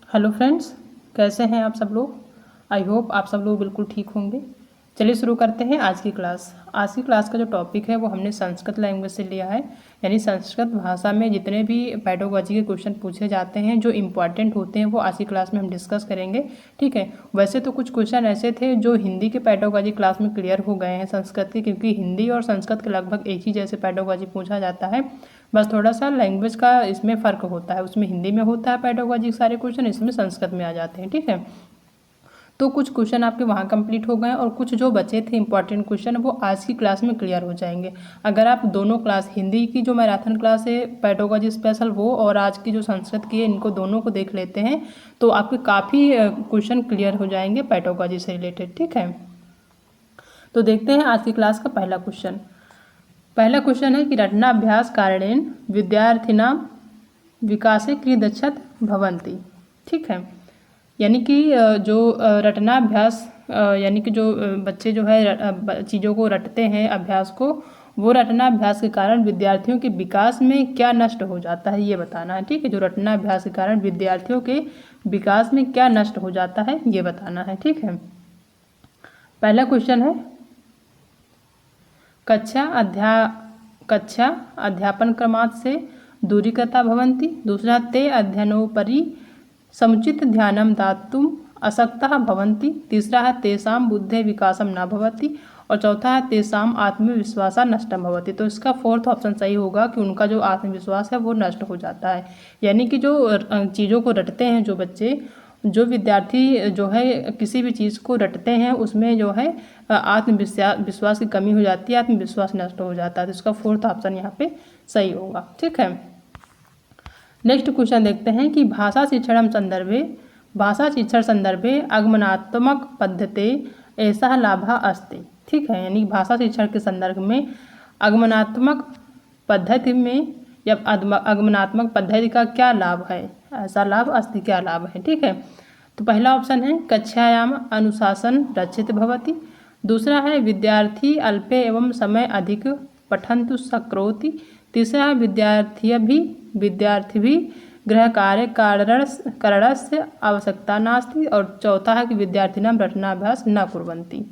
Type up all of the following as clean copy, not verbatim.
Hello friends, कैसे हैं आप सब लोग। आई होप आप सब लोग बिल्कुल ठीक होंगे। चलिए शुरू करते हैं आज की क्लास। आज की क्लास का जो टॉपिक है वो हमने संस्कृत लैंग्वेज से लिया है, यानी संस्कृत भाषा में जितने भी पेडागोजी के क्वेश्चन पूछे जाते हैं जो इम्पॉर्टेंट होते हैं वो आज की क्लास में हम डिस्कस करेंगे। ठीक है, वैसे तो कुछ क्वेश्चन ऐसे थे जो हिंदी के पेडागोजी क्लास में क्लियर हो गए हैं संस्कृत के, क्योंकि हिंदी और संस्कृत के लगभग एक ही जैसे पेडागोजी पूछा जाता है। बस थोड़ा सा लैंग्वेज का इसमें फ़र्क होता है, उसमें हिंदी में होता है पेडागोजी सारे क्वेश्चन, इसमें संस्कृत में आ जाते हैं। ठीक है, तो कुछ क्वेश्चन आपके वहाँ कंप्लीट हो गए और कुछ जो बचे थे इंपॉर्टेंट क्वेश्चन वो आज की क्लास में क्लियर हो जाएंगे। अगर आप दोनों क्लास, हिंदी की जो मैराथन क्लास है पेडागोजी स्पेशल वो, और आज की जो संस्कृत की है, इनको दोनों को देख लेते हैं तो आपके काफ़ी क्वेश्चन क्लियर हो जाएंगे पेडागोजी से रिलेटेड। ठीक है, तो देखते हैं आज की क्लास का पहला क्वेश्चन। पहला क्वेश्चन है कि रटनाभ्यास कारणेन विद्यार्थिनां विकासे क्रियदक्षत भवन्ति। ठीक है, यानी कि जो रटनाभ्यास, यानी कि जो बच्चे जो है चीज़ों को रटते हैं, अभ्यास को, वो रटनाभ्यास के कारण विद्यार्थियों के विकास में क्या नष्ट हो जाता है ये बताना है। ठीक है, जो रटनाभ्यास के कारण विद्यार्थियों के विकास में क्या नष्ट हो जाता है ये बताना है। ठीक है, पहला क्वेश्चन है कक्षा अध्यापन क्रमात् से दूरीकृता भवन्ति। दूसरा, ते अध्ययनोपरि समुचित ध्यानं दातुम् अशक्ताः भवन्ति। तीसरा है तेषां बुद्धे विकासं न भवति। और चौथा है तेषां आत्मविश्वास नष्टं भवति। तो इसका फोर्थ ऑप्शन सही होगा कि उनका जो आत्मविश्वास है वो नष्ट हो जाता है। यानी कि जो चीज़ों को रटते हैं जो बच्चे, जो विद्यार्थी जो है किसी भी चीज़ को रटते हैं उसमें जो है आत्मविश्वास की कमी हो जाती है, आत्मविश्वास नष्ट हो जाता है। तो इसका फोर्थ ऑप्शन यहाँ पे सही होगा। ठीक है, नेक्स्ट क्वेश्चन देखते हैं कि भाषा शिक्षण संदर्भे आगमनात्मक पद्धति ऐसा लाभ अस्ति। ठीक है, यानी भाषा शिक्षण के संदर्भ में आगमनात्मक पद्धति में या आगमनात्मक पद्धति का क्या लाभ है, ऐसा लाभ अस्ति क्या लाभ है। ठीक है, तो पहला ऑप्शन है कक्षायाम अनुशासन रक्षित भवति। दूसरा है विद्यार्थी अल्पे एवं समय अधिक पठन्तु शक्नोति। तीसरा है विद्यार्थी भी गृह कार्य करणस्य आवश्यकता नास्ति। और चौथा है कि विद्यार्थिनां रटनाभ्यास न कुर्वन्ति।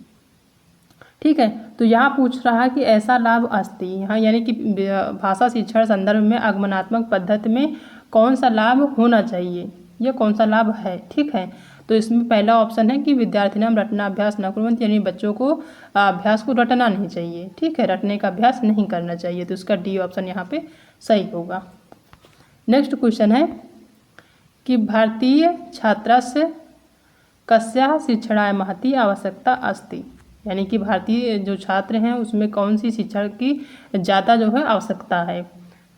ठीक है, तो यहाँ पूछ रहा है कि ऐसा लाभ अस्ति, यहाँ यानी कि भाषा शिक्षण संदर्भ में आगमनात्मक पद्धति में कौन सा लाभ होना चाहिए, यह कौन सा लाभ है। ठीक है, तो इसमें पहला ऑप्शन है कि विद्यार्थिनां रटनाभ्यास न कुर्वन्ति, यानी बच्चों को अभ्यास को रटना नहीं चाहिए। ठीक है, रटने का अभ्यास नहीं करना चाहिए। तो इसका डी ऑप्शन यहाँ पे सही होगा। नेक्स्ट क्वेश्चन है कि भारतीय छात्रस्य कस्याः शिक्षणाय महती आवश्यकता अस्ति। यानी कि भारतीय जो छात्र हैं उसमें कौन सी शिक्षा की ज़्यादा जो है आवश्यकता है।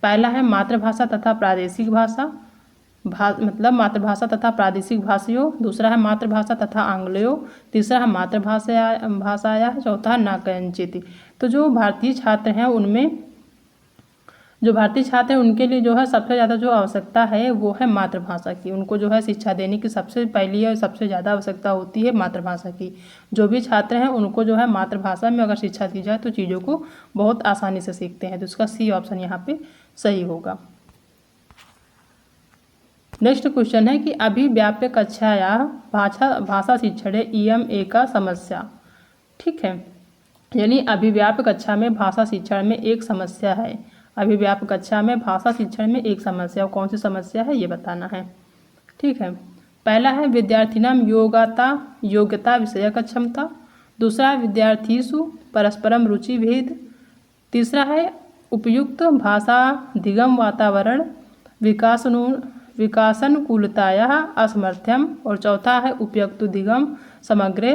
पहला है मातृभाषा तथा प्रादेशिक भाषा, मतलब मातृभाषा तथा प्रादेशिक भाषियों। दूसरा है मातृभाषा तथा आंग्लेयो। तीसरा है मातृभाषाया। चौथा है न कथंचित्। तो जो भारतीय छात्र हैं उनके लिए जो है सबसे ज़्यादा जो आवश्यकता है वो है मातृभाषा की। उनको जो है शिक्षा देने की सबसे पहली और सबसे ज़्यादा आवश्यकता होती है मातृभाषा की। जो भी छात्र हैं उनको जो है मातृभाषा में अगर शिक्षा दी जाए तो चीज़ों को बहुत आसानी से सीखते हैं। तो इसका सी ऑप्शन यहाँ पे सही होगा। नेक्स्ट क्वेश्चन है कि अभिव्याप्य कक्षाया भाषा शिक्षणे इयम एका समस्या। ठीक है, यानी अभिव्याप्य कक्षा में भाषा शिक्षण में एक समस्या है। अभिव्याप्य कक्षा में भाषा शिक्षण में एक समस्या, और कौन सी समस्या है ये बताना है। ठीक है, पहला है विद्यार्थिनां योग्यता विषयक क्षमता। दूसरा है विद्यार्थीषु परस्परम रुचि भेद। तीसरा है उपयुक्त भाषा दिगम वातावरण विकासनुकूलतायाः असमर्थ्यम। और चौथा है उपयुक्त दिगम समग्रे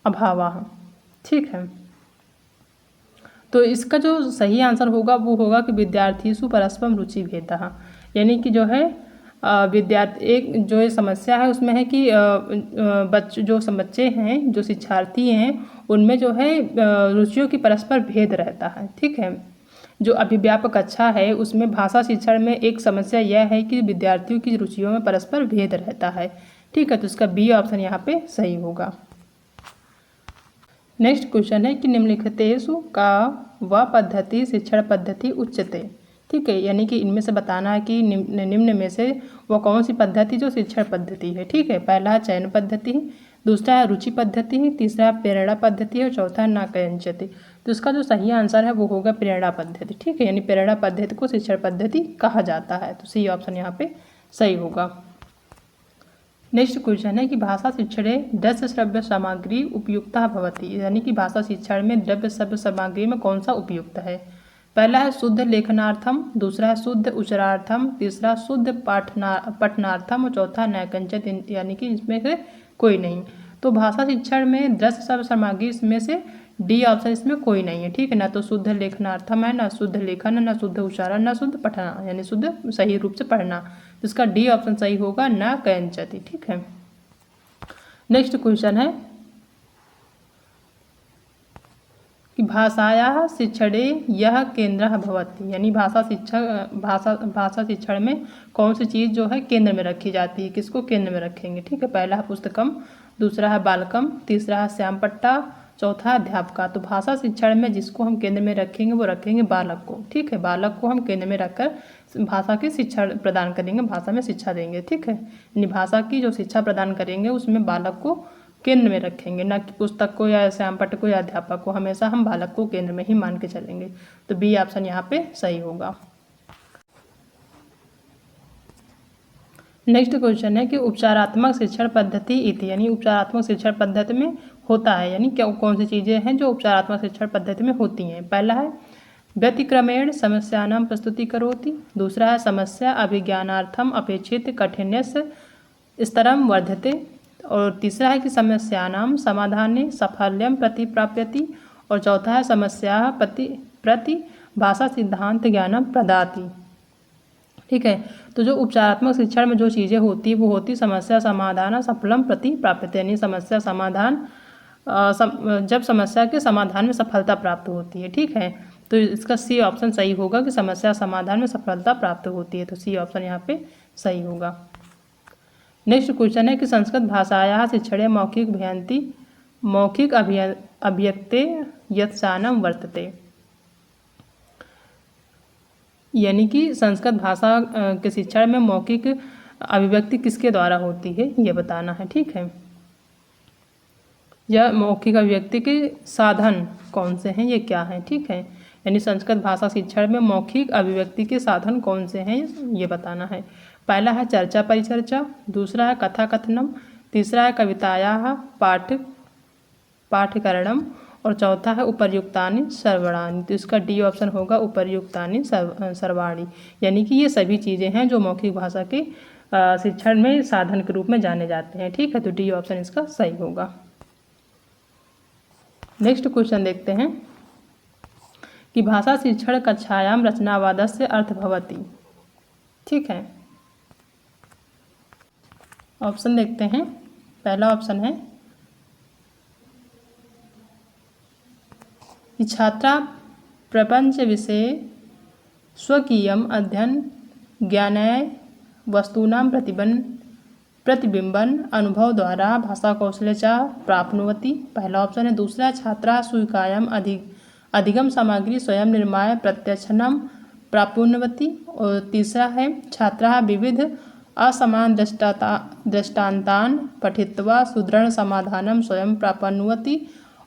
अभावः। ठीक है, तो इसका जो सही आंसर होगा वो होगा कि विद्यार्थीषु परस्परम रुचि भेदः। यानी कि जो है एक जो ये समस्या है उसमें है कि बच्चे हैं, जो शिक्षार्थी हैं, उनमें जो है रुचियों की परस्पर भेद रहता है। ठीक है, जो अभिव्यापक कक्षा है उसमें भाषा शिक्षण में एक समस्या यह है कि विद्यार्थियों की रुचियों में परस्पर भेद रहता है। ठीक है, तो इसका बी ऑप्शन यहाँ पे सही होगा। नेक्स्ट क्वेश्चन है कि निम्नलिखितेषु का व पद्धति शिक्षण पद्धति उच्यते। ठीक है, यानी कि इनमें से बताना है कि निम्न में से वो कौन सी पद्धति जो शिक्षण पद्धति है। ठीक है, पहला है चयन पद्धति, दूसरा है रुचि पद्धति, तीसरा है प्रेरणा पद्धति और चौथा है नाकयंचति। तो इसका जो सही आंसर है वो होगा प्रेरणा पद्धति। ठीक है, यानी प्रेरणा पद्धति को शिक्षण पद्धति कहा जाता है। तो सी ऑप्शन यहाँ पे सही होगा। नेक्स्ट क्वेश्चन है कि भाषा शिक्षणे द्रव्य श्रव्य सामग्री उपयुक्ता भवति, यानी कि भाषा शिक्षण में द्रव्य श्रव्य सामग्री में कौन सा उपयुक्त है। पहला है शुद्ध लेखनार्थम, दूसरा है शुद्ध उच्चारार्थम, तीसरा शुद्ध पठनार्थम और चौथा नैकंचत, यानी कि इसमें से कोई नहीं। तो भाषा शिक्षण में दृश्य श्रव्य सामग्री इसमें से डी ऑप्शन इसमें कोई नहीं है। ठीक है, ना तो शुद्ध लेखनार्थम है, ना शुद्ध लेखन है, ना शुद्ध उच्चारण, ना शुद्ध पठना, यानी शुद्ध सही रूप से पढ़ना। तो इसका डी ऑप्शन सही होगा, ना कयंचति। ठीक है, नेक्स्ट क्वेश्चन है कि भाषायाः शिक्षणे यह केंद्रः भवति, यानी भाषा शिक्षण में कौन सी चीज़ जो है केंद्र में रखी जाती है, किसको केंद्र में रखेंगे। ठीक है, पहला है पुस्तकम, दूसरा है बालकम, तीसरा है श्यामपट्टा, चौथा अध्यापका। तो भाषा शिक्षण में जिसको हम केंद्र में रखेंगे वो रखेंगे बालक को। ठीक है, बालक को हम केंद्र में रखकर भाषा की शिक्षा प्रदान करेंगे, भाषा में शिक्षा देंगे। ठीक है, यानी भाषा की जो शिक्षा प्रदान करेंगे उसमें बालक को केंद्र में रखेंगे, ना कि पुस्तक को या श्यामपट्ट को या अध्यापक को। हमेशा हम बालक को केंद्र में ही मान के चलेंगे। तो बी ऑप्शन यहाँ पे सही होगा। नेक्स्ट क्वेश्चन है कि उपचारात्मक शिक्षण पद्धति इति, यानी उपचारात्मक शिक्षण पद्धति में होता है, यानी क्या कौन सी चीज़ें हैं जो उपचारात्मक शिक्षण पद्धति में होती हैं। पहला है व्यतिक्रमेण समस्यानां प्रस्तुति करोति, दूसरा है समस्या अभिज्ञानार्थम अपेक्षित काठिन्यस्य स्तरम वर्धते, और तीसरा है कि समस्यानां समाधाने साफल्यम प्रति प्राप्यति, और चौथा है समस्या प्रति भाषा सिद्धांत ज्ञानम प्रदाति। ठीक है, तो जो उपचारात्मक शिक्षण में जो चीज़ें होती है वो होती समस्या समाधान सफलम प्रति प्राप्यते, यानी समस्या समाधान जब समस्या के समाधान में सफलता प्राप्त होती है। ठीक है, तो इसका सी ऑप्शन सही होगा कि समस्या समाधान में सफलता प्राप्त होती है। तो सी ऑप्शन यहाँ पे सही होगा। नेक्स्ट क्वेश्चन है कि संस्कृत भाषायाः शिक्षणे मौखिक अभिव्यक्ते यत्सानं वर्तते, यानी कि संस्कृत भाषा के शिक्षण में मौखिक अभिव्यक्ति किसके द्वारा होती है ये बताना है। ठीक है, यह मौखिक अभिव्यक्ति के साधन कौन से हैं, ये क्या हैं। ठीक है, यानी संस्कृत भाषा शिक्षण में मौखिक अभिव्यक्ति के साधन कौन से हैं ये बताना है। पहला है चर्चा परिचर्चा, दूसरा है कथा कथनम, तीसरा है कवितायाः पाठकरणम, और चौथा है उपर्युक्तानि सर्वणानि। तो इसका डी ऑप्शन होगा उपर्युक्तानि सर्वाणि, यानी कि ये सभी चीज़ें हैं जो मौखिक भाषा के शिक्षण में साधन के रूप में जाने जाते हैं। ठीक है, तो डी ऑप्शन इसका सही होगा। नेक्स्ट क्वेश्चन देखते हैं कि भाषा शिक्षण कक्षायाम रचनावादस्य अर्थ भवति। ठीक है, ऑप्शन देखते हैं। पहला ऑप्शन है कि छात्रा प्रपंच विषय स्वकीयम अध्ययन ज्ञानाय वस्तूनां प्रतिबिंबन अनुभव द्वारा भाषा कौशल्य च प्राप्नुवति। पहला ऑप्शन है। दूसरा, छात्रा स्वीकार्यम अधिगम सामग्री स्वयं निर्माय प्रत्यक्षणम प्राप्नुवति। और तीसरा है, छात्रा विविध असमान दृष्टान्तान् पठित्वा सुदृढ़ समाधानं स्वयं प्राप्नुवति।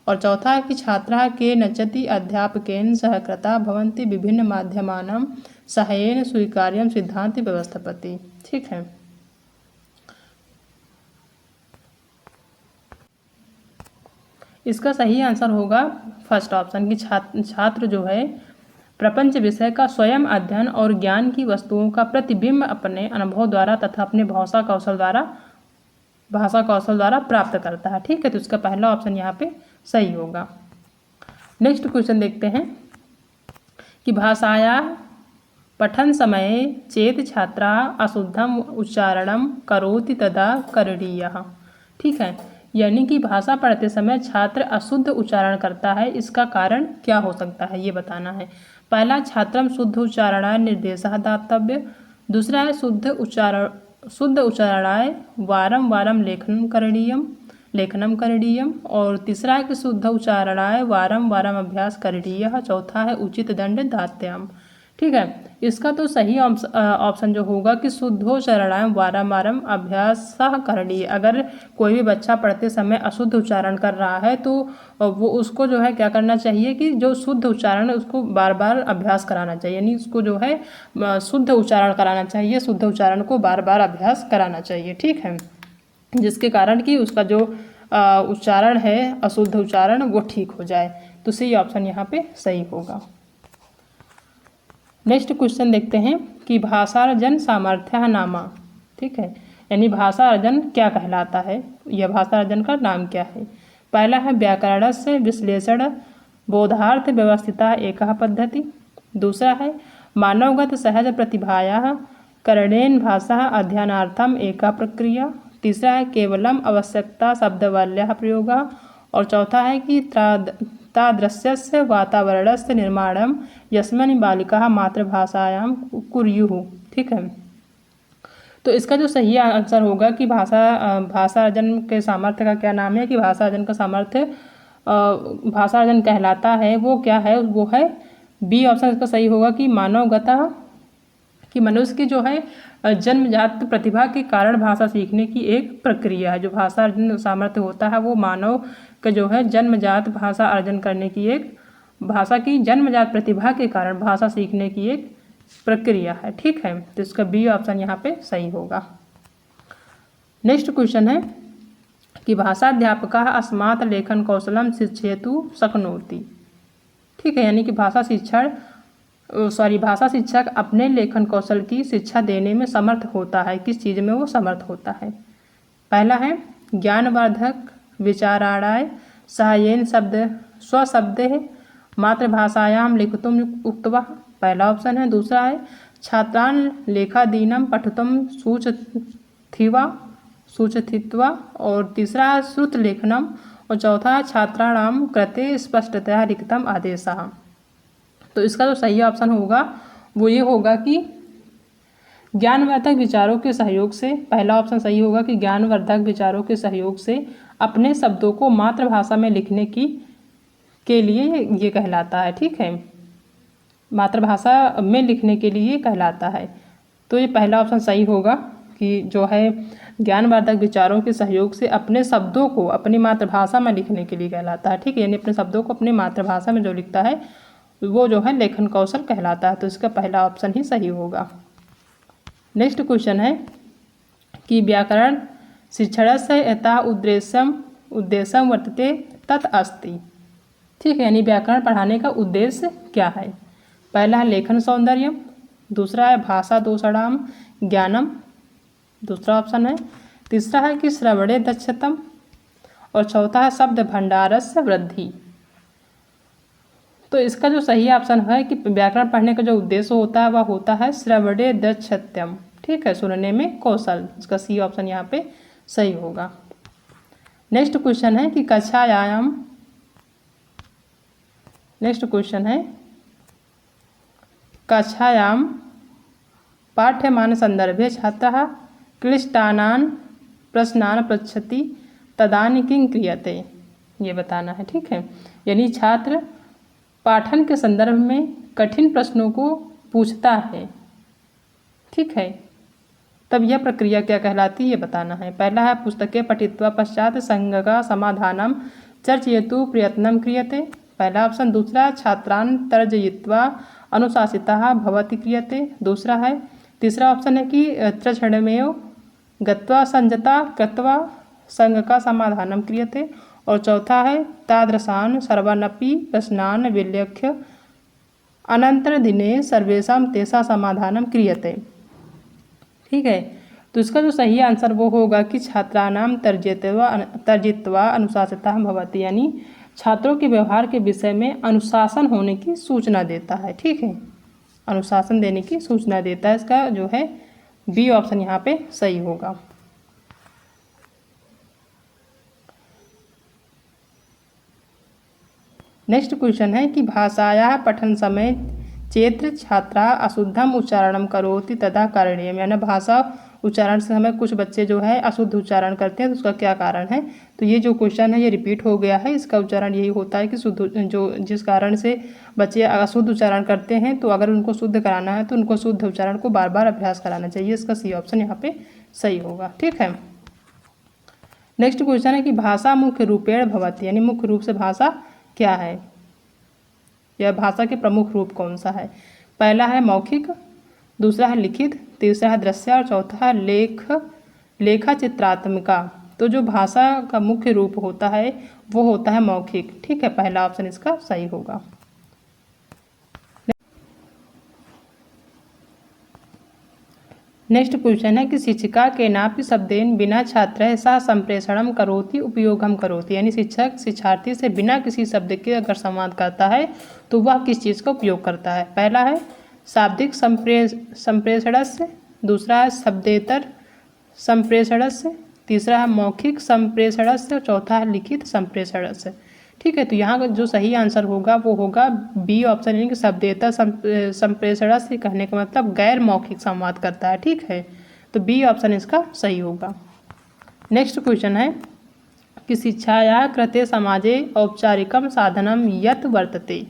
और चौथा है कि छात्रा के नचति अध्यापकेन सहकृता भवन्ति विभिन्न माध्यमानां सहायेन स्वीकार्यं सिद्धांत व्यवस्थापति। ठीक है, इसका सही आंसर होगा फर्स्ट ऑप्शन की छात्र जो है प्रपंच विषय का स्वयं अध्ययन और ज्ञान की वस्तुओं का प्रतिबिंब अपने अनुभव द्वारा तथा अपने भाषा कौशल द्वारा प्राप्त करता है। ठीक है, तो इसका पहला ऑप्शन यहाँ पे सही होगा। नेक्स्ट क्वेश्चन देखते हैं कि भाषाया पठन समये चेत छात्रा अशुद्धम उच्चारणम करोति तदा करणीयः। ठीक है, यानी कि भाषा पढ़ते समय छात्र अशुद्ध उच्चारण करता है, इसका कारण क्या हो सकता है ये बताना है। पहला, छात्रम शुद्ध उच्चारणाय निर्देशः दातव्य। दूसरा है शुद्ध उच्चारणाय वारं वारं लेखनम करणीयम। और तीसरा है कि शुद्ध उच्चारणाय वारं वारं अभ्यास करणीयः। चौथा है उचित दंड दात्याम। ठीक है, इसका तो सही ऑप्शन जो होगा कि शुद्धोच्चारणायां वारंवारम अभ्यासः करणीय। अगर कोई भी बच्चा पढ़ते समय अशुद्ध उच्चारण कर रहा है तो वो उसको जो है क्या करना चाहिए कि जो शुद्ध उच्चारण है उसको बार बार अभ्यास कराना चाहिए, यानी उसको जो है शुद्ध उच्चारण कराना चाहिए, शुद्ध उच्चारण को बार बार अभ्यास कराना चाहिए। ठीक है, जिसके कारण कि उसका जो उच्चारण है अशुद्ध उच्चारण वो ठीक हो जाए। तो सी ऑप्शन यहाँ पे सही होगा। नेक्स्ट क्वेश्चन देखते हैं कि भाषार्जन सामर्थ्य नामा। ठीक है, यानी भाषा अर्जन क्या कहलाता है, यह भाषा अर्जन का नाम क्या है। पहला है व्याकरणस्य विश्लेषण बोधार्थ व्यवस्थिता एकः पद्धति। दूसरा है मानवगत सहज प्रतिभायाः करणेन भाषा अध्ययनार्थम एका प्रक्रिया। तीसरा है केवलम आवश्यकता शब्दवल्यः प्रयोगः। और चौथा है कि तादृश्यस्य वातावरणस्य निर्माणम यस्मिन् बालिकाः मातृभाषायां कुर्युः। ठीक है, तो इसका जो सही आंसर होगा कि भाषा अर्जन के सामर्थ्य का क्या नाम है, कि भाषा अर्जन का सामर्थ्य भाषा अर्जन कहलाता है वो क्या है, वो है बी ऑप्शन इसका सही होगा कि मानवगतः, कि मनुष्य की जो है जन्मजात प्रतिभा के कारण भाषा सीखने की एक प्रक्रिया है। जो भाषा अर्जन सामर्थ्य होता है वो मानव का जो है जन्मजात भाषा अर्जन करने की एक, भाषा की जन्मजात प्रतिभा के कारण भाषा सीखने की एक प्रक्रिया है। ठीक है, तो इसका बी ऑप्शन यहाँ पे सही होगा। नेक्स्ट क्वेश्चन है कि भाषाध्यापकः अस्मात् लेखन कौशलम शिक्षयतु शक्नोति। ठीक है, यानी कि भाषा शिक्षक अपने लेखन कौशल की शिक्षा देने में समर्थ होता है। किस चीज़ में वो समर्थ होता है। पहला है ज्ञानवर्धक विचाराणाय सहायेन स्वशब्दैः मातृभाषायां लिखितुम् उक्त्वा, पहला ऑप्शन है। दूसरा है छात्रान् लेखादीनं पठितुं सूचयित्वा, और तीसरा है श्रुत लेखनम, और चौथा है छात्राणां कृते स्पष्टतया लिखितम् आदेशः। तो इसका जो सही ऑप्शन होगा वो ये होगा कि ज्ञानवर्धक विचारों के सहयोग से, पहला ऑप्शन सही होगा कि ज्ञानवर्धक विचारों के सहयोग से अपने शब्दों को मातृभाषा में लिखने के लिए ये कहलाता है। ठीक है, मातृभाषा में लिखने के लिए कहलाता है। तो ये पहला ऑप्शन सही होगा कि जो है ज्ञानवर्धक विचारों के सहयोग से अपने शब्दों को अपनी मातृभाषा में लिखने के लिए कहलाता है। ठीक है, यानी अपने शब्दों को अपनी मातृभाषा में जो लिखता है वो जो है लेखन कौशल कहलाता है। तो इसका पहला ऑप्शन ही सही होगा। नेक्स्ट क्वेश्चन है कि व्याकरण शिक्षणस्य यथा उद्देश्यम वर्तते तत् अस्ति। ठीक है, यानी व्याकरण पढ़ाने का उद्देश्य क्या है। पहला है लेखन सौंदर्यम, दूसरा है भाषा दोषाणाम ज्ञानम, दूसरा ऑप्शन है। तीसरा है कि श्रवणे दक्षतम, और चौथा है शब्द भंडारस्य वृद्धि। तो इसका जो सही ऑप्शन है कि व्याकरण पढ़ने का जो उद्देश्य होता है वह होता है श्रवणे दक्षत्यम। ठीक है, सुनने में कौशल। इसका सी ऑप्शन यहाँ पे सही होगा। नेक्स्ट क्वेश्चन है कि कक्षायां पाठ्यमान संदर्भे छात्रः क्लिष्टानान् प्रश्नान् पृच्छति तदानीं किं क्रियते, ये बताना है। ठीक है, यानी छात्र पाठन के संदर्भ में कठिन प्रश्नों को पूछता है। ठीक है, तब यह प्रक्रिया क्या कहलाती है ये बताना है। पहला है पुस्तकें पठित्वा पश्चात संज्ञा समाधानम चर्चयितुं प्रयत्नं क्रियते, पहला ऑप्शन। दूसरा छात्रान् तर्जयित्वा अनुशासितः भवति क्रियते, दूसरा है। तीसरा ऑप्शन है कि तत्क्षणमेव गत्वा संजता कृत्वा संज्ञा समाधानं क्रियते, और चौथा है तादृशान् सर्वानपि प्रश्नान् विलेख्य अनन्तरदिने सर्वेषां तेषां समाधानं क्रियते। ठीक है, तो इसका जो सही आंसर वो होगा कि छात्राणां तर्जयित्वा अनुशासितः भवति, यानी छात्रों के व्यवहार के विषय में अनुशासन होने की सूचना देता है। ठीक है, अनुशासन देने की सूचना देता है। इसका जो है बी ऑप्शन यहाँ पे सही होगा। नेक्स्ट क्वेश्चन है कि भाषायाः पठन समय चेत्र छात्रा अशुद्धम उच्चारणं करोति तदा करणीयम, यानी भाषा उच्चारण से समय कुछ बच्चे जो है अशुद्ध उच्चारण करते हैं, तो उसका क्या कारण है। तो ये जो क्वेश्चन है ये रिपीट हो गया है। इसका उच्चारण यही होता है कि शुद्ध जो जिस कारण से बच्चे अशुद्ध उच्चारण करते हैं, तो अगर उनको शुद्ध कराना है तो उनको शुद्ध उच्चारण को बार बार अभ्यास कराना चाहिए। इसका सी ऑप्शन यहाँ पे सही होगा। ठीक है, नेक्स्ट क्वेश्चन है कि भाषा मुख्य रूपेण भवति, यानी मुख्य रूप से भाषा क्या है, यह भाषा के प्रमुख रूप कौन सा है। पहला है मौखिक, दूसरा है लिखित, तीसरा है दृश्य और चौथा है लेखा चित्रात्मिका। तो जो भाषा का मुख्य रूप होता है वो होता है मौखिक। ठीक है, पहला ऑप्शन इसका सही होगा। नेक्स्ट क्वेश्चन है कि शिक्षिका के नापि शब्देन बिना छात्र सह संप्रेषणम करोति उपयोगम करोति, यानी शिक्षक शिक्षार्थी से बिना किसी शब्द के अगर संवाद करता है तो वह किस चीज़ का उपयोग करता है। पहला है शाब्दिक संप्रेषणस्य, दूसरा है शब्देतर संप्रेषणस्य, तीसरा है मौखिक संप्रेषणस्य, चौथा है लिखित संप्रेषणस्य। ठीक है, तो यहाँ का जो सही आंसर होगा वो होगा बी ऑप्शन, यानी कि शब्देतर संप्रेषणस्य कहने का मतलब गैर मौखिक संवाद करता है। ठीक है, तो बी ऑप्शन इसका सही होगा। नेक्स्ट क्वेश्चन है कि शिक्षाया कृते समाजे औपचारिकम साधनम यत् वर्तते।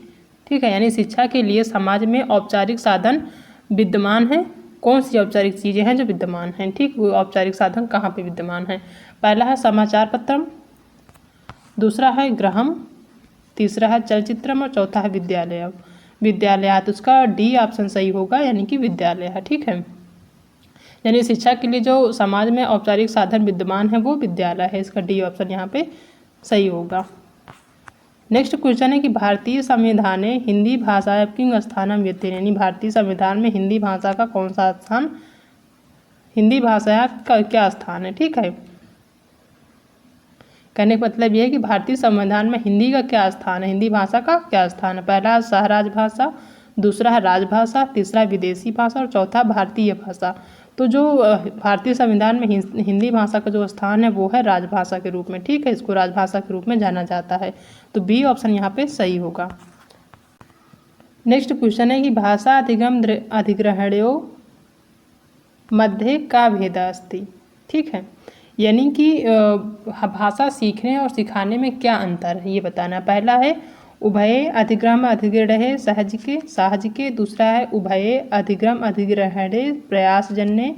ठीक है, यानी शिक्षा के लिए समाज में औपचारिक साधन विद्यमान है। कौन सी औपचारिक चीज़ें हैं जो विद्यमान हैं। ठीक, वो औपचारिक साधन कहाँ पे विद्यमान है। पहला है समाचार पत्रम, दूसरा है गृहम, तीसरा है चलचित्रम और चौथा है विद्यालय। विद्यालय, तो उसका डी ऑप्शन सही होगा, यानी कि विद्यालय है। ठीक है, यानी शिक्षा के लिए जो समाज में औपचारिक साधन विद्यमान है वो विद्यालय है। इसका डी ऑप्शन यहाँ पे सही होगा। नेक्स्ट क्वेश्चन है कि भारतीय संविधान में हिंदी भाषा किंग स्थानम यते, यानी भारतीय संविधान में हिंदी भाषा का कौन सा स्थान, हिंदी भाषा का क्या स्थान है। ठीक है, कहने का मतलब यह है कि भारतीय संविधान में हिंदी का क्या स्थान है, हिंदी भाषा का क्या स्थान है। पहला है सहराज भाषा, दूसरा है राजभाषा, तीसरा विदेशी भाषा और चौथा भारतीय भाषा। तो जो भारतीय संविधान में हिंदी भाषा का जो स्थान है वो है राजभाषा के रूप में। ठीक है, इसको राजभाषा के रूप में जाना जाता है। तो बी ऑप्शन यहाँ पे सही होगा। नेक्स्ट क्वेश्चन है कि भाषा अधिग्रहणयों मध्ये का भेद अस्ति। ठीक है, यानी कि भाषा सीखने और सिखाने में क्या अंतर है ये बताना। पहला है उभये अधिग्रहण अधिग्रहणे साहजिके, दूसरा है उभये अधिग्रहण अधिग्रहणे प्रयासजन्ये,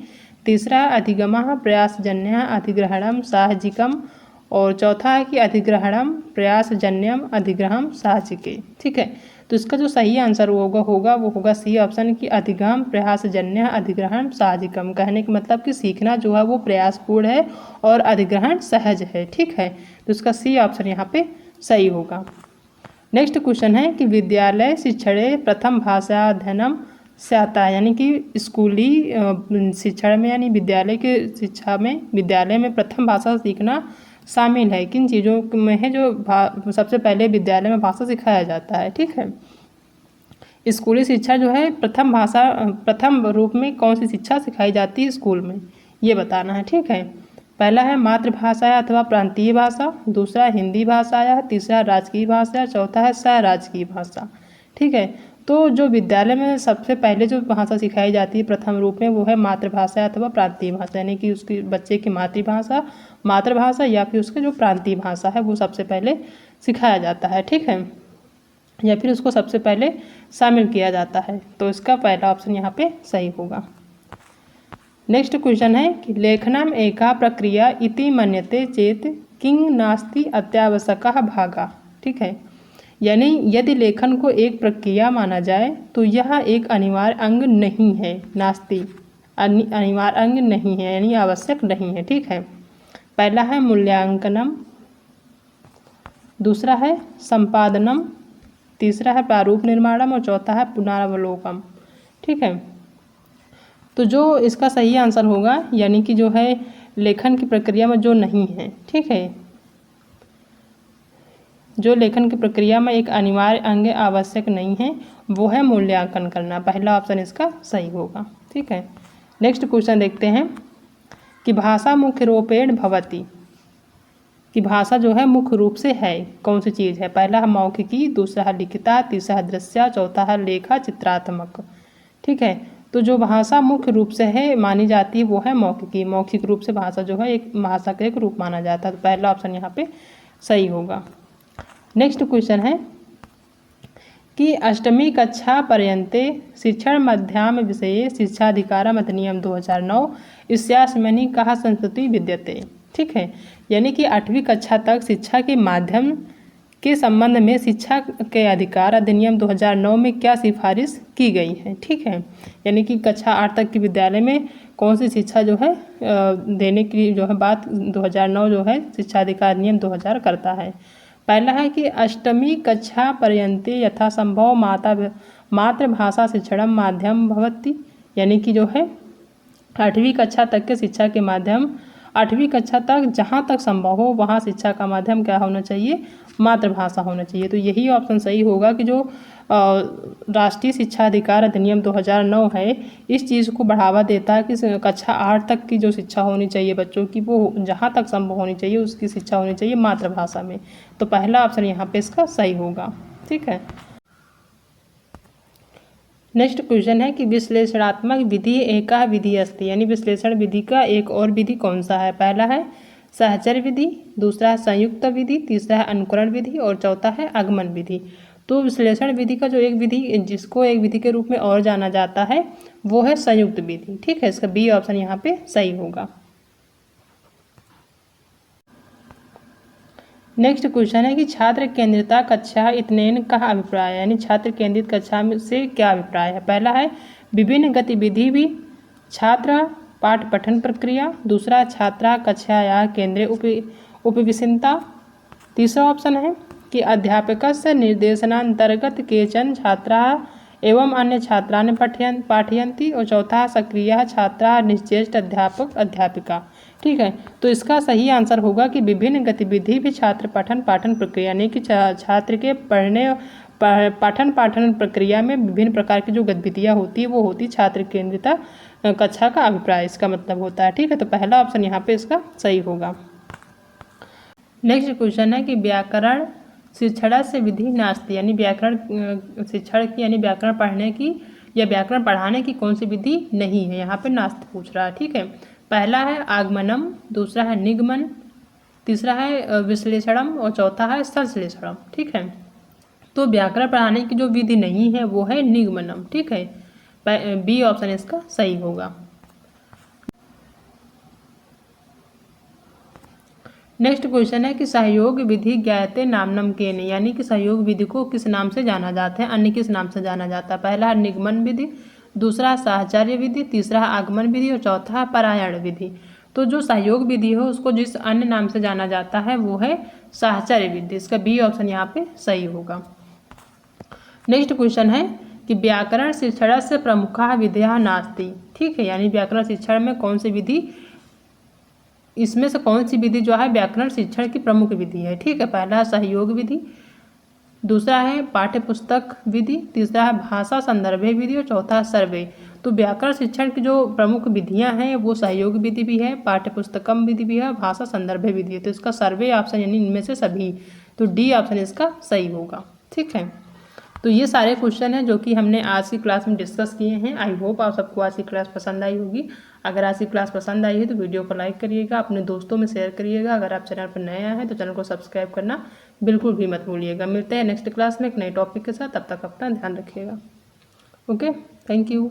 तीसरा है अधिगमः प्रयासजन्यः अधिग्रहणम साहजिकम और चौथा है कि अधिग्रहणम प्रयासजन्यम अधिग्रहण साहजिके। ठीक है, तो इसका जो सही आंसर होगा वो होगा सी ऑप्शन की अधिगम प्रयासजन्य अधिग्रहण साहजिकम। कहने का मतलब कि सीखना जो है वो प्रयासपूर्ण है और अधिग्रहण सहज है। ठीक है, तो इसका सी ऑप्शन यहाँ पे सही होगा। नेक्स्ट क्वेश्चन है कि विद्यालय शिक्षणे प्रथम भाषा अध्ययनम से आता है, यानी कि स्कूली शिक्षण में यानी विद्यालय के शिक्षा में विद्यालय में प्रथम भाषा सीखना शामिल है। किन चीज़ों में है जो सबसे पहले विद्यालय में भाषा सिखाया जाता है। ठीक है, स्कूली शिक्षा जो है प्रथम रूप में कौन सी शिक्षा सिखाई जाती है स्कूल में, ये बताना है। ठीक है, पहला है मातृभाषा अथवा प्रांतीय भाषा, दूसरा हिंदी भाषा या तीसरा राजकीय भाषा, चौथा है सहराजकीय भाषा। ठीक है, तो जो विद्यालय में सबसे पहले जो भाषा सिखाई जाती है प्रथम रूप में वो है मातृभाषा अथवा प्रांतीय भाषा, यानी कि उसकी बच्चे की मातृभाषा या फिर उसके जो प्रांतीय भाषा है वो सबसे पहले सिखाया जाता है। ठीक है, या फिर उसको सबसे पहले शामिल किया जाता है। तो इसका पहला ऑप्शन यहाँ पे सही होगा। नेक्स्ट क्वेश्चन है कि लेखनम एका प्रक्रिया इति मन्यते चेत किंग नास्ति अत्यावश्यकः भागा। ठीक है, यानी यदि लेखन को एक प्रक्रिया माना जाए तो यह एक अनिवार्य अंग नहीं है। नास्ति अनिवार्य अंग नहीं है, यानी आवश्यक नहीं है। ठीक है, पहला है मूल्यांकनम, दूसरा है संपादनम, तीसरा है प्रारूप निर्माणम और चौथा है पुनरावलोकन। ठीक है, तो जो इसका सही आंसर होगा यानी कि जो है लेखन की प्रक्रिया में जो नहीं है। ठीक है, जो लेखन की प्रक्रिया में एक अनिवार्य अंग आवश्यक नहीं है वो है मूल्यांकन करना। पहला ऑप्शन इसका सही होगा। ठीक है, नेक्स्ट क्वेश्चन देखते हैं कि भाषा मुख्य रूपेण भवति, कि भाषा जो है मुख्य रूप से है कौन सी चीज़ है। पहला है मौखिकी, दूसरा है लिखिता, तीसरा है दृश्य, चौथा है लेखा चित्रात्मक। ठीक है, तो जो भाषा मुख्य रूप से है मानी जाती है वो है मौखिकी। मौखिक रूप से भाषा जो है एक भाषा का एक रूप माना जाता है। तो पहला ऑप्शन यहाँ पे सही होगा। नेक्स्ट क्वेश्चन है कि अष्टमी कक्षा पर्यन्ते शिक्षण मध्याम विषये शिक्षाधिकारम अधिनियम 2009 इस्यास्मनि कहा संस्तुति विद्यते। ठीक है, यानी कि 8वीं कक्षा तक शिक्षा के माध्यम के संबंध में शिक्षा के अधिकार अधिनियम 2009 में क्या सिफारिश की गई है। ठीक है, यानी कि कक्षा 8 तक की विद्यालय में कौन सी शिक्षा जो है देने की जो है बात 2009 जो है शिक्षा अधिकार अधिनियम 2000 करता है। पहला है कि अष्टमी कक्षा पर्यन्ते यथासंभव मातृभाषा शिक्षणम माध्यम भवति, यानी कि जो है 8वीं कक्षा तक के शिक्षा के माध्यम 8वीं कक्षा तक जहाँ तक संभव हो वहाँ शिक्षा का माध्यम क्या होना चाहिए, मातृभाषा होना चाहिए। तो यही ऑप्शन सही होगा कि जो राष्ट्रीय शिक्षा अधिकार अधिनियम 2009 है इस चीज़ को बढ़ावा देता है कि कक्षा 8 तक की जो शिक्षा होनी चाहिए बच्चों की वो जहाँ तक संभव होनी चाहिए उसकी शिक्षा होनी चाहिए मातृभाषा में। तो पहला ऑप्शन यहाँ पे इसका सही होगा। ठीक है, नेक्स्ट क्वेश्चन है कि विश्लेषणात्मक विधि एका विधि अस्ति, यानी विश्लेषण विधि का एक और विधि कौन सा है। पहला है सहचर्य विधि, दूसरा है संयुक्त विधि, तीसरा है अनुकरण विधि और चौथा है आगमन विधि। तो विश्लेषण विधि का जो एक विधि जिसको एक विधि के रूप में और जाना जाता है वो है संयुक्त विधि। ठीक है, इसका बी ऑप्शन यहाँ पे सही होगा। नेक्स्ट क्वेश्चन है कि छात्र केंद्रिता कक्षा इतनेन का अभिप्राय है, यानी छात्र केंद्रित कक्षा से क्या अभिप्राय है। पहला है विभिन्न गतिविधि भी छात्र पाठ पठन प्रक्रिया, दूसरा छात्रा कक्षाया केंद्रे उपविशन्ता, तीसरा ऑप्शन है कि अध्यापकस्य निर्देशनांतर्गत केचन छात्रा एवं अन्य छात्रान् पाठयन्ति और चौथा सक्रिय छात्रा निश्चेष्ट अध्यापक अध्यापिका। ठीक है, तो इसका सही आंसर होगा कि विभिन्न गतिविधि भी छात्र पठन पाठन प्रक्रिया, यानी कि छात्र के पठन पाठन प्रक्रिया में विभिन्न प्रकार की जो गतिविधियाँ होती है वो होती छात्र केंद्रिता कक्षा का अभिप्राय इसका मतलब होता है। ठीक है, तो पहला ऑप्शन यहाँ पे इसका सही होगा। नेक्स्ट क्वेश्चन है कि व्याकरण शिक्षण से विधि नास्ति, यानी व्याकरण शिक्षण की यानी व्याकरण पढ़ने की या व्याकरण पढ़ाने की कौन सी विधि नहीं है, यहाँ पे नास्ति पूछ रहा है। ठीक है, पहला है आगमनम, दूसरा है निगमन, तीसरा है विश्लेषणम और चौथा है संश्लेषणम। ठीक है, तो व्याकरण पढ़ाने की जो विधि नहीं है वो है निगमनम। ठीक है, बी ऑप्शन इसका सही होगा। नेक्स्ट क्वेश्चन है कि सहयोग विधि ज्ञायते नामनम केन, यानी कि सहयोग विधि को किस नाम से जाना जाता है, अन्य किस नाम से जाना जाता है। पहला है निगमन विधि, दूसरा साहचर्य विधि, तीसरा आगमन विधि और चौथा परायण विधि। तो जो सहयोग विधि है उसको जिस अन्य नाम से जाना जाता है वो है साहचर्य विधि। इसका बी ऑप्शन यहाँ पे सही होगा। नेक्स्ट क्वेश्चन है कि व्याकरण शिक्षण से प्रमुखा विधिया नास्ति। ठीक है, यानी व्याकरण शिक्षण में कौन सी विधि, इसमें से कौन सी विधि जो है व्याकरण शिक्षण की प्रमुख विधि है। ठीक है, पहला है सहयोग विधि, दूसरा है पाठ्य पुस्तक विधि, तीसरा है भाषा संदर्भे विधि और चौथा है सर्वे। तो व्याकरण शिक्षण की जो प्रमुख विधियां हैं वो सहयोग विधि भी है, पाठ्य पुस्तकम विधि भी है, भाषा संदर्भे विधि है। तो इसका सर्वे ऑप्शन यानी इनमें से सभी, तो डी ऑप्शन इसका सही होगा। ठीक है, तो ये सारे क्वेश्चन हैं जो कि हमने आज की क्लास में डिस्कस किए हैं। आई होप आप सबको आज की क्लास पसंद आई होगी। अगर आज की क्लास पसंद आई है तो वीडियो को लाइक करिएगा, अपने दोस्तों में शेयर करिएगा। अगर आप चैनल पर नए आए हैं तो चैनल को सब्सक्राइब करना बिल्कुल भी मत भूलिएगा। मिलते हैं नेक्स्ट क्लास में एक नए टॉपिक के साथ, तब तक अपना ध्यान रखिएगा। Okay, thank you.